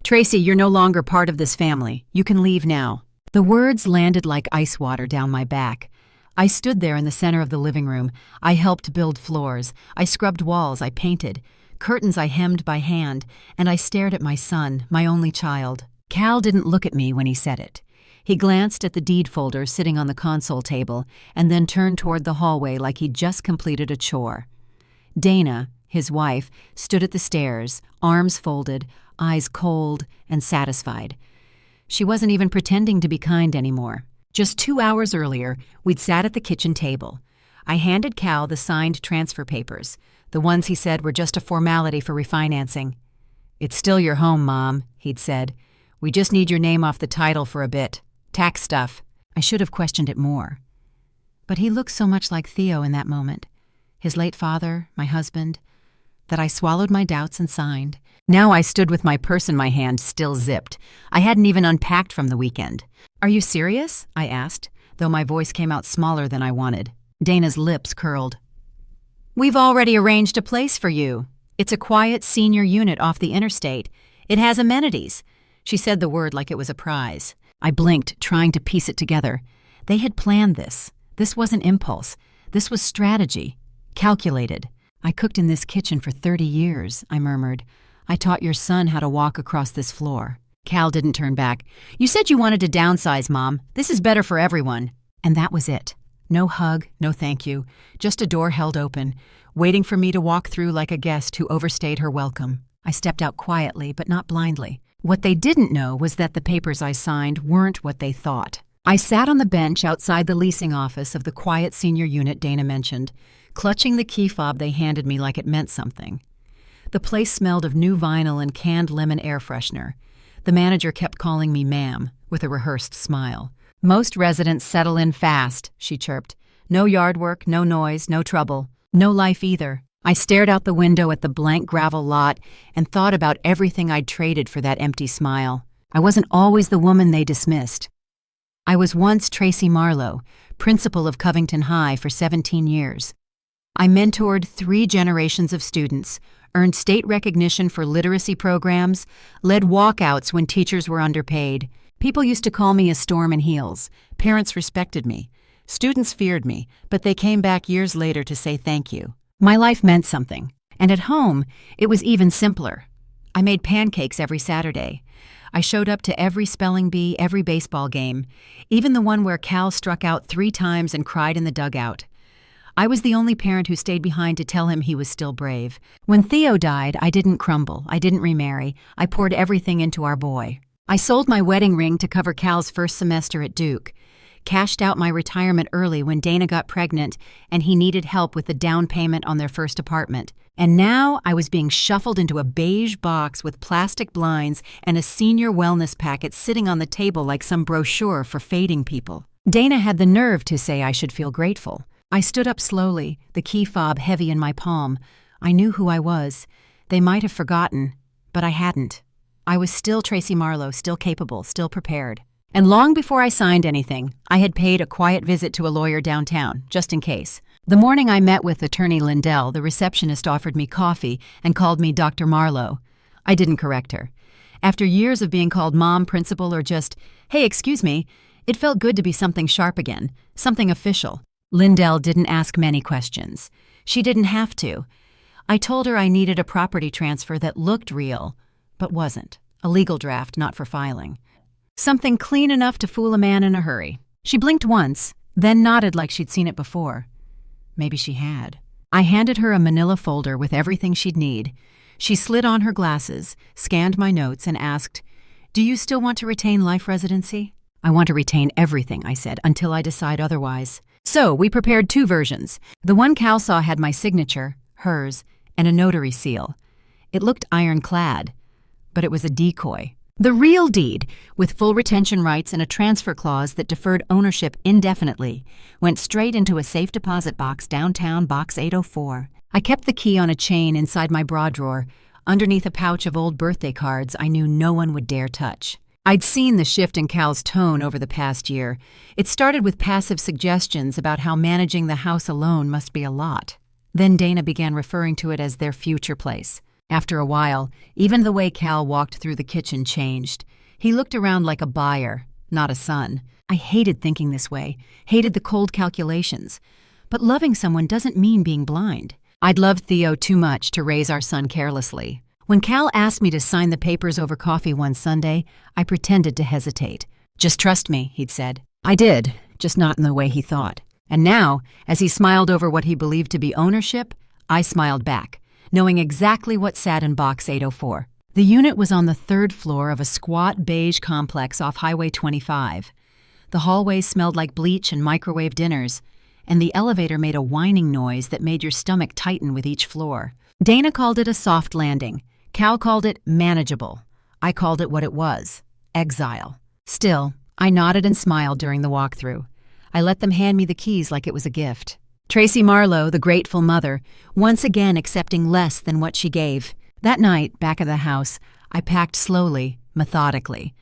"Tracy, you're no longer part of this family. You can leave now." The words landed like ice water down my back. I stood there in the center of the living room. I helped build floors. I scrubbed walls. I painted. Curtains I hemmed by hand, and I stared at my son, my only child. Cal didn't look at me when he said it. He glanced at the deed folder sitting on the console table and then turned toward the hallway like he'd just completed a chore. Dana, his wife, stood at the stairs, arms folded, eyes cold and satisfied. She wasn't even pretending to be kind anymore. Just 2 hours earlier, we'd sat at the kitchen table. I handed Cal the signed transfer papers, the ones he said were just a formality for refinancing. "It's still your home, Mom," he'd said. "We just need your name off the title for a bit. Tax stuff." I should have questioned it more. But he looked so much like Theo in that moment, his late father, my husband, that I swallowed my doubts and signed. Now I stood with my purse in my hand, still zipped. I hadn't even unpacked from the weekend. "Are you serious?" I asked, though my voice came out smaller than I wanted. Dana's lips curled. "We've already arranged a place for you. It's a quiet senior unit off the interstate. It has amenities." She said the word like it was a prize. I blinked, trying to piece it together. They had planned this. This wasn't impulse. This was strategy. Calculated. "I cooked in this kitchen for 30 years, I murmured. "I taught your son how to walk across this floor." Cal didn't turn back. "You said you wanted to downsize, Mom. This is better for everyone." And that was it. No hug, no thank you. Just a door held open, waiting for me to walk through like a guest who overstayed her welcome. I stepped out quietly, but not blindly. What they didn't know was that the papers I signed weren't what they thought. I sat on the bench outside the leasing office of the quiet senior unit Dana mentioned, clutching the key fob they handed me like it meant something. The place smelled of new vinyl and canned lemon air freshener. The manager kept calling me ma'am, with a rehearsed smile. "Most residents settle in fast," she chirped. "No yard work, no noise, no trouble. No life either." I stared out the window at the blank gravel lot and thought about everything I'd traded for that empty smile. I wasn't always the woman they dismissed. I was once Tracy Marlowe, principal of Covington High for 17 years. I mentored 3 generations of students, earned state recognition for literacy programs, led walkouts when teachers were underpaid. People used to call me a storm in heels. Parents respected me. Students feared me, but they came back years later to say thank you. My life meant something. And at home, it was even simpler. I made pancakes every Saturday. I showed up to every spelling bee, every baseball game, even the one where Cal struck out 3 times and cried in the dugout. I was the only parent who stayed behind to tell him he was still brave. When Theo died, I didn't crumble. I didn't remarry. I poured everything into our boy. I sold my wedding ring to cover Cal's first semester at Duke, cashed out my retirement early when Dana got pregnant and he needed help with the down payment on their first apartment. And now I was being shuffled into a beige box with plastic blinds and a senior wellness packet sitting on the table like some brochure for fading people. Dana had the nerve to say I should feel grateful. I stood up slowly, the key fob heavy in my palm. I knew who I was. They might have forgotten, but I hadn't. I was still Tracy Marlowe, still capable, still prepared. And long before I signed anything, I had paid a quiet visit to a lawyer downtown, just in case. The morning I met with attorney Lindell, the receptionist offered me coffee and called me Dr. Marlowe. I didn't correct her. After years of being called mom, principal, or just, "Hey, excuse me," it felt good to be something sharp again, something official. Lindell didn't ask many questions. She didn't have to. I told her I needed a property transfer that looked real, but wasn't. A legal draft, not for filing. Something clean enough to fool a man in a hurry. She blinked once, then nodded like she'd seen it before. Maybe she had. I handed her a manila folder with everything she'd need. She slid on her glasses, scanned my notes, and asked, "Do you still want to retain life residency?" "I want to retain everything," I said, "until I decide otherwise." So we prepared 2 versions. The one Cal saw had my signature, hers, and a notary seal. It looked ironclad, but it was a decoy. The real deed, with full retention rights and a transfer clause that deferred ownership indefinitely, went straight into a safe deposit box downtown, Box 804. I kept the key on a chain inside my bra drawer, underneath a pouch of old birthday cards I knew no one would dare touch. I'd seen the shift in Cal's tone over the past year. It started with passive suggestions about how managing the house alone must be a lot. Then Dana began referring to it as their future place. After a while, even the way Cal walked through the kitchen changed. He looked around like a buyer, not a son. I hated thinking this way, hated the cold calculations. But loving someone doesn't mean being blind. I'd loved Theo too much to raise our son carelessly. When Cal asked me to sign the papers over coffee one Sunday, I pretended to hesitate. "Just trust me," he'd said. I did, just not in the way he thought. And now, as he smiled over what he believed to be ownership, I smiled back, knowing exactly what sat in Box 804. The unit was on the third floor of a squat beige complex off Highway 25. The hallways smelled like bleach and microwave dinners, and the elevator made a whining noise that made your stomach tighten with each floor. Dana called it a soft landing. Cal called it manageable. I called it what it was, exile. Still, I nodded and smiled during the walkthrough. I let them hand me the keys like it was a gift. Tracy Marlowe, the grateful mother, once again accepting less than what she gave. That night, back at the house, I packed slowly, methodically.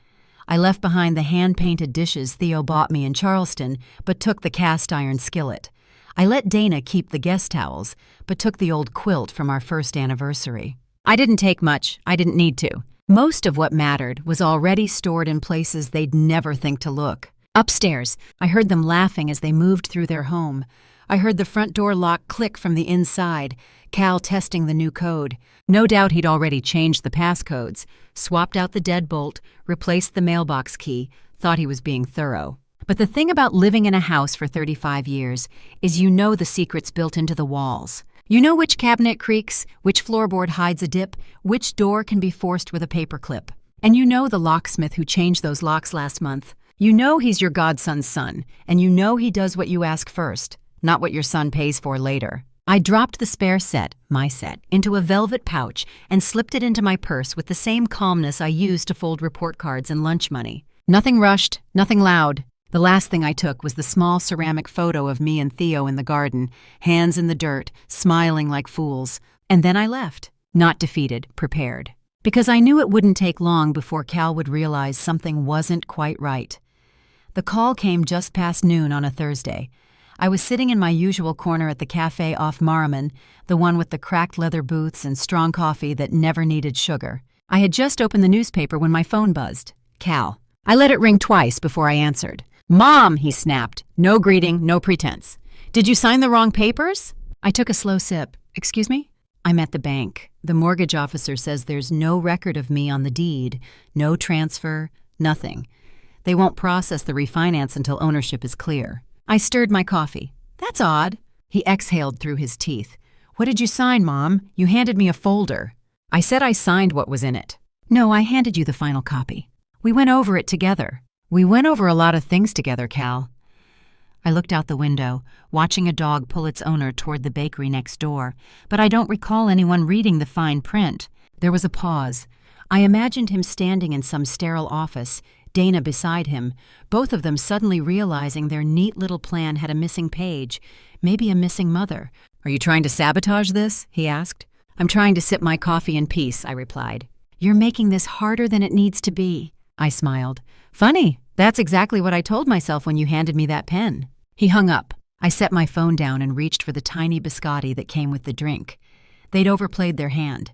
I left behind the hand-painted dishes Theo bought me in Charleston, but took the cast-iron skillet. I let Dana keep the guest towels, but took the old quilt from our first anniversary. I didn't take much. I didn't need to. Most of what mattered was already stored in places they'd never think to look. Upstairs, I heard them laughing as they moved through their home. I heard the front door lock click from the inside, Cal testing the new code. No doubt he'd already changed the passcodes, swapped out the deadbolt, replaced the mailbox key, thought he was being thorough. But the thing about living in a house for 35 years is you know the secrets built into the walls. You know which cabinet creaks, which floorboard hides a dip, which door can be forced with a paperclip. And you know the locksmith who changed those locks last month. You know he's your godson's son, and you know he does what you ask first, not what your son pays for later. I dropped the spare set, my set, into a velvet pouch and slipped it into my purse with the same calmness I used to fold report cards and lunch money. Nothing rushed, nothing loud. The last thing I took was the small ceramic photo of me and Theo in the garden, hands in the dirt, smiling like fools. And then I left, not defeated, prepared. Because I knew it wouldn't take long before Cal would realize something wasn't quite right. The call came just past noon on a Thursday. I was sitting in my usual corner at the cafe off Marriman, the one with the cracked leather booths and strong coffee that never needed sugar. I had just opened the newspaper when my phone buzzed. Cal. I let it ring twice before I answered. "Mom," he snapped. No greeting, no pretense. "Did you sign the wrong papers?" I took a slow sip. "Excuse me?" "I'm at the bank. The mortgage officer says there's no record of me on the deed, no transfer, nothing. They won't process the refinance until ownership is clear." I stirred my coffee. "That's odd." He exhaled through his teeth. "What did you sign, Mom? You handed me a folder." I said I signed what was in it. "No, I handed you the final copy. We went over it together." "We went over a lot of things together, Cal." I looked out the window, watching a dog pull its owner toward the bakery next door, but I don't recall anyone reading the fine print. There was a pause. I imagined him standing in some sterile office, Dana beside him, both of them suddenly realizing their neat little plan had a missing page, maybe a missing mother. "Are you trying to sabotage this?" he asked. "I'm trying to sip my coffee in peace," I replied. "You're making this harder than it needs to be." I smiled. "Funny, that's exactly what I told myself when you handed me that pen." He hung up. I set my phone down and reached for the tiny biscotti that came with the drink. They'd overplayed their hand.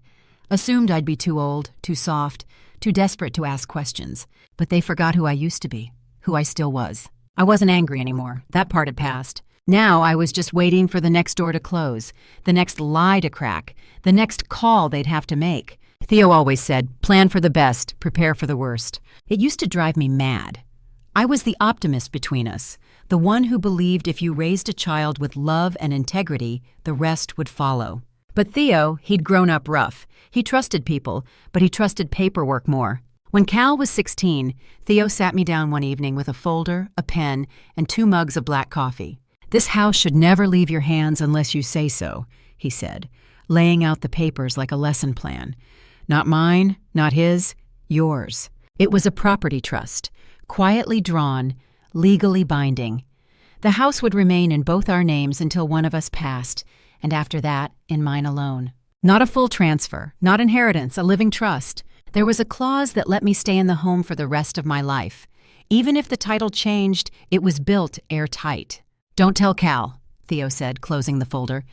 Assumed I'd be too old, too soft, too desperate to ask questions. But they forgot who I used to be, who I still was. I wasn't angry anymore. That part had passed. Now I was just waiting for the next door to close, the next lie to crack, the next call they'd have to make. Theo always said, "Plan for the best, prepare for the worst." It used to drive me mad. I was the optimist between us, the one who believed if you raised a child with love and integrity, the rest would follow. But Theo, he'd grown up rough. He trusted people, but he trusted paperwork more. When Cal was 16, Theo sat me down one evening with a folder, a pen, and 2 mugs of black coffee. "This house should never leave your hands unless you say so," he said, laying out the papers like a lesson plan. "Not mine, not his, yours." It was a property trust, quietly drawn, legally binding. The house would remain in both our names until one of us passed, and after that, in mine alone. Not a full transfer, not inheritance, a living trust. There was a clause that let me stay in the home for the rest of my life. Even if the title changed, it was built airtight. "Don't tell Cal," Theo said, closing the folder.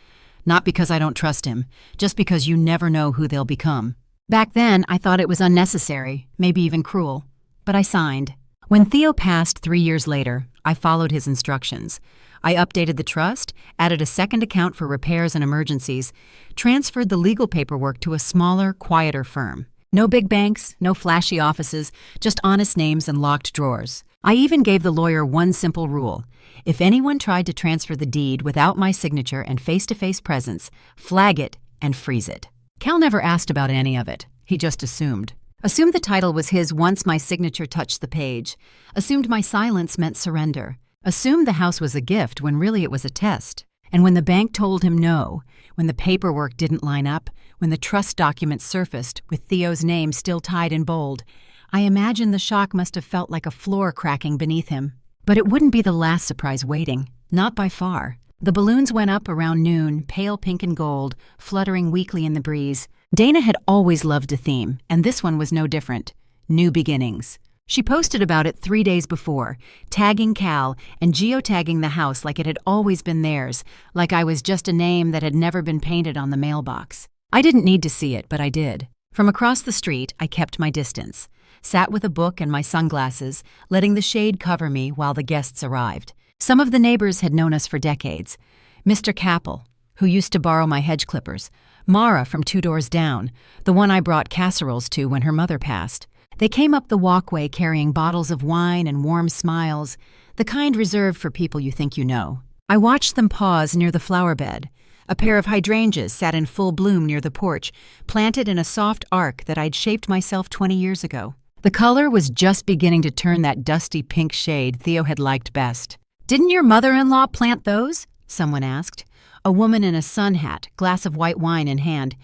Not because I don't trust him, just because you never know who they'll become. Back then, I thought it was unnecessary, maybe even cruel. But I signed. When Theo passed 3 years later, I followed his instructions. I updated the trust, added a second account for repairs and emergencies, transferred the legal paperwork to a smaller, quieter firm. No big banks, no flashy offices, just honest names and locked drawers. I even gave the lawyer one simple rule. If anyone tried to transfer the deed without my signature and face-to-face presence, flag it and freeze it. Cal never asked about any of it. He just assumed. Assumed the title was his once my signature touched the page. Assumed my silence meant surrender. Assumed the house was a gift when really it was a test. And when the bank told him no, when the paperwork didn't line up, when the trust documents surfaced with Theo's name still tied in bold, I imagine the shock must have felt like a floor cracking beneath him. But it wouldn't be the last surprise waiting. Not by far. The balloons went up around noon, pale pink and gold, fluttering weakly in the breeze. Dana had always loved a theme, and this one was no different. New beginnings. She posted about it 3 days before, tagging Cal and geotagging the house like it had always been theirs, like I was just a name that had never been painted on the mailbox. I didn't need to see it, but I did. From across the street, I kept my distance, sat with a book and my sunglasses, letting the shade cover me while the guests arrived. Some of the neighbors had known us for decades. Mr. Capel, who used to borrow my hedge clippers, Mara from 2 doors down, the one I brought casseroles to when her mother passed. They came up the walkway carrying bottles of wine and warm smiles, the kind reserved for people you think you know. I watched them pause near the flower bed. A pair of hydrangeas sat in full bloom near the porch, planted in a soft arc that I'd shaped myself 20 years ago. The color was just beginning to turn that dusty pink shade Theo had liked best. "Didn't your mother-in-law plant those?" someone asked. A woman in a sun hat, glass of white wine in hand.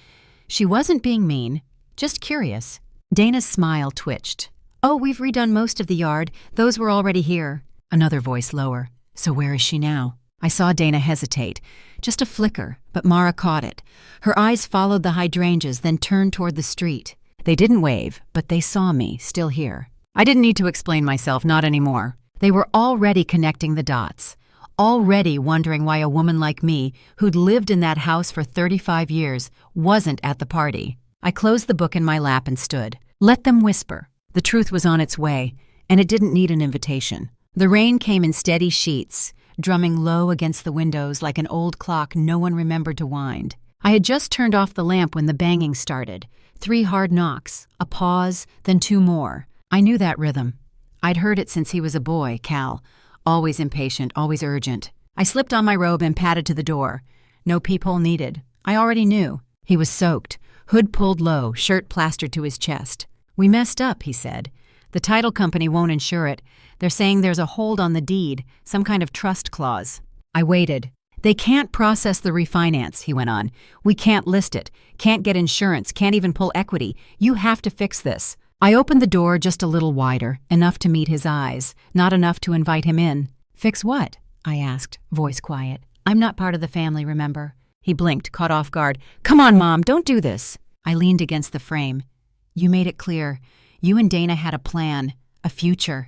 She wasn't being mean, just curious. Dana's smile twitched. "Oh, we've redone most of the yard. Those were already here." Another voice lower. "So where is she now?" I saw Dana hesitate. Just a flicker, but Mara caught it. Her eyes followed the hydrangeas, then turned toward the street. They didn't wave, but they saw me, still here. I didn't need to explain myself, not anymore. They were already connecting the dots. Already wondering why a woman like me, who'd lived in that house for 35 years, wasn't at the party. I closed the book in my lap and stood. Let them whisper. The truth was on its way, and it didn't need an invitation. The rain came in steady sheets, drumming low against the windows like an old clock no one remembered to wind. I had just turned off the lamp when the banging started. 3 hard knocks, a pause, then 2 more. I knew that rhythm. I'd heard it since he was a boy, Cal. Always impatient, always urgent. I slipped on my robe and padded to the door. No peephole needed. I already knew. He was soaked, hood pulled low, shirt plastered to his chest. "We messed up," he said. "The title company won't insure it. They're saying there's a hold on the deed, some kind of trust clause." I waited. "They can't process the refinance," he went on. "We can't list it, can't get insurance, can't even pull equity. You have to fix this." I opened the door just a little wider, enough to meet his eyes, not enough to invite him in. "Fix what?" I asked, voice quiet. "I'm not part of the family, remember?" He blinked, caught off guard. "Come on, Mom, don't do this." I leaned against the frame. "You made it clear. You and Dana had a plan, a future.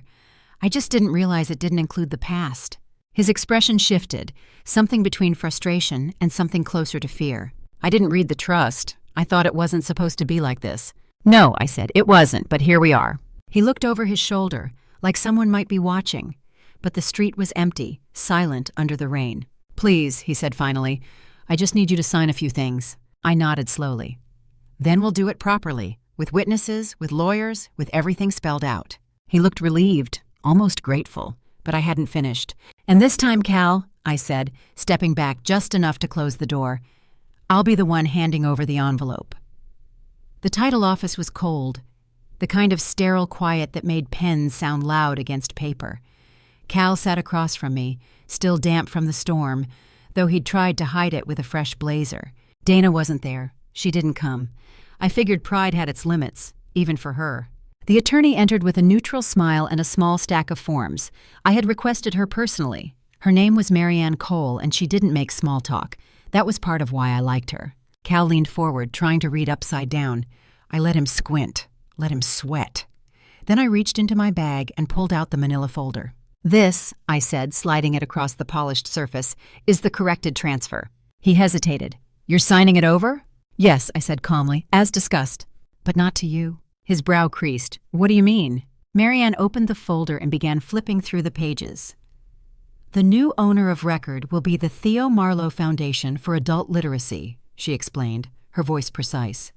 I just didn't realize it didn't include the past." His expression shifted, something between frustration and something closer to fear. "I didn't read the trust. I thought it wasn't supposed to be like this." "No," I said, "it wasn't, but here we are." He looked over his shoulder, like someone might be watching. But the street was empty, silent under the rain. "Please," he said finally, "I just need you to sign a few things." I nodded slowly. "Then we'll do it properly, with witnesses, with lawyers, with everything spelled out." He looked relieved, almost grateful, but I hadn't finished. "And this time, Cal," I said, stepping back just enough to close the door, "I'll be the one handing over the envelope." The title office was cold, the kind of sterile quiet that made pens sound loud against paper. Cal sat across from me, still damp from the storm, though he'd tried to hide it with a fresh blazer. Dana wasn't there. She didn't come. I figured pride had its limits, even for her. The attorney entered with a neutral smile and a small stack of forms. I had requested her personally. Her name was Marianne Cole, and she didn't make small talk. That was part of why I liked her. Cal leaned forward, trying to read upside down. I let him squint, let him sweat. Then I reached into my bag and pulled out the manila folder. "This," I said, sliding it across the polished surface, "is the corrected transfer. He hesitated. You're signing it over? Yes, I said calmly, as discussed. But not to you. His brow creased. What do you mean? Marianne opened the folder and began flipping through the pages. The new owner of record will be the Theo Marlowe Foundation for Adult Literacy, she explained, her voice precise.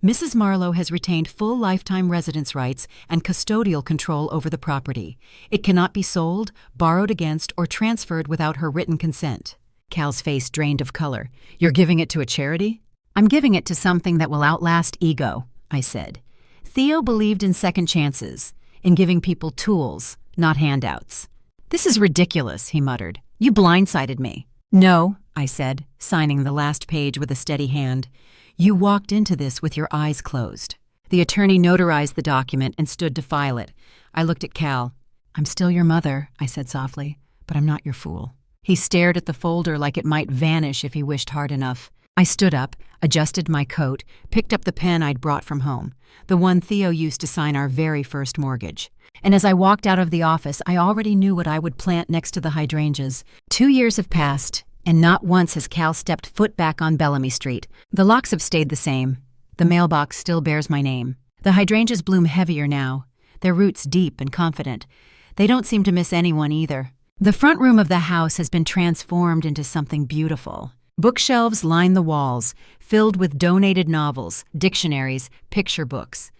Mrs. Marlowe has retained full lifetime residence rights and custodial control over the property. It cannot be sold, borrowed against, or transferred without her written consent. Cal's face drained of color. You're giving it to a charity? I'm giving it to something that will outlast ego, I said. Theo believed in second chances, in giving people tools, not handouts. This is ridiculous, he muttered. You blindsided me. No, I said, signing the last page with a steady hand. You walked into this with your eyes closed. The attorney notarized the document and stood to file it. I looked at Cal. I'm still your mother, I said softly, but I'm not your fool. He stared at the folder like it might vanish if he wished hard enough. I stood up, adjusted my coat, picked up the pen I'd brought from home, the one Theo used to sign our very first mortgage. And as I walked out of the office, I already knew what I would plant next to the hydrangeas. 2 years have passed, and not once has Cal stepped foot back on Bellamy Street. The locks have stayed the same. The mailbox still bears my name. The hydrangeas bloom heavier now, their roots deep and confident. They don't seem to miss anyone either. The front room of the house has been transformed into something beautiful. Bookshelves line the walls, filled with donated novels, dictionaries, picture books.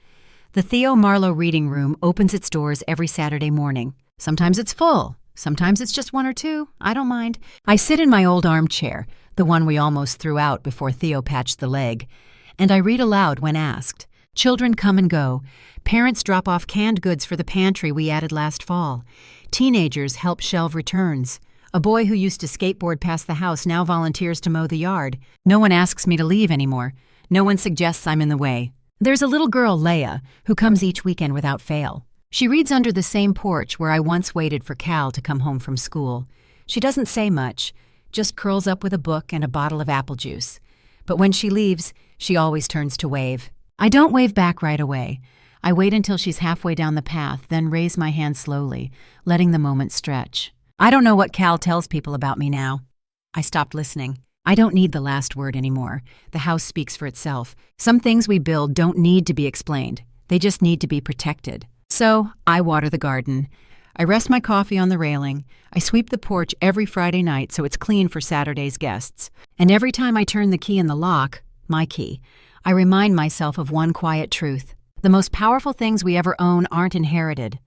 The Theo Marlowe Reading Room opens its doors every Saturday morning. Sometimes it's full. Sometimes it's just one or two. I don't mind. I sit in my old armchair, the one we almost threw out before Theo patched the leg, and I read aloud when asked. Children come and go. Parents drop off canned goods for the pantry we added last fall. Teenagers help shelve returns. A boy who used to skateboard past the house now volunteers to mow the yard. No one asks me to leave anymore. No one suggests I'm in the way. There's a little girl, Leia, who comes each weekend without fail. She reads under the same porch where I once waited for Cal to come home from school. She doesn't say much, just curls up with a book and a bottle of apple juice. But when she leaves, she always turns to wave. I don't wave back right away. I wait until she's halfway down the path, then raise my hand slowly, letting the moment stretch. I don't know what Cal tells people about me now. I stopped listening. I don't need the last word anymore. The house speaks for itself. Some things we build don't need to be explained. They just need to be protected. So, I water the garden. I rest my coffee on the railing. I sweep the porch every Friday night so it's clean for Saturday's guests. And every time I turn the key in the lock, my key, I remind myself of one quiet truth. The most powerful things we ever own aren't inherited.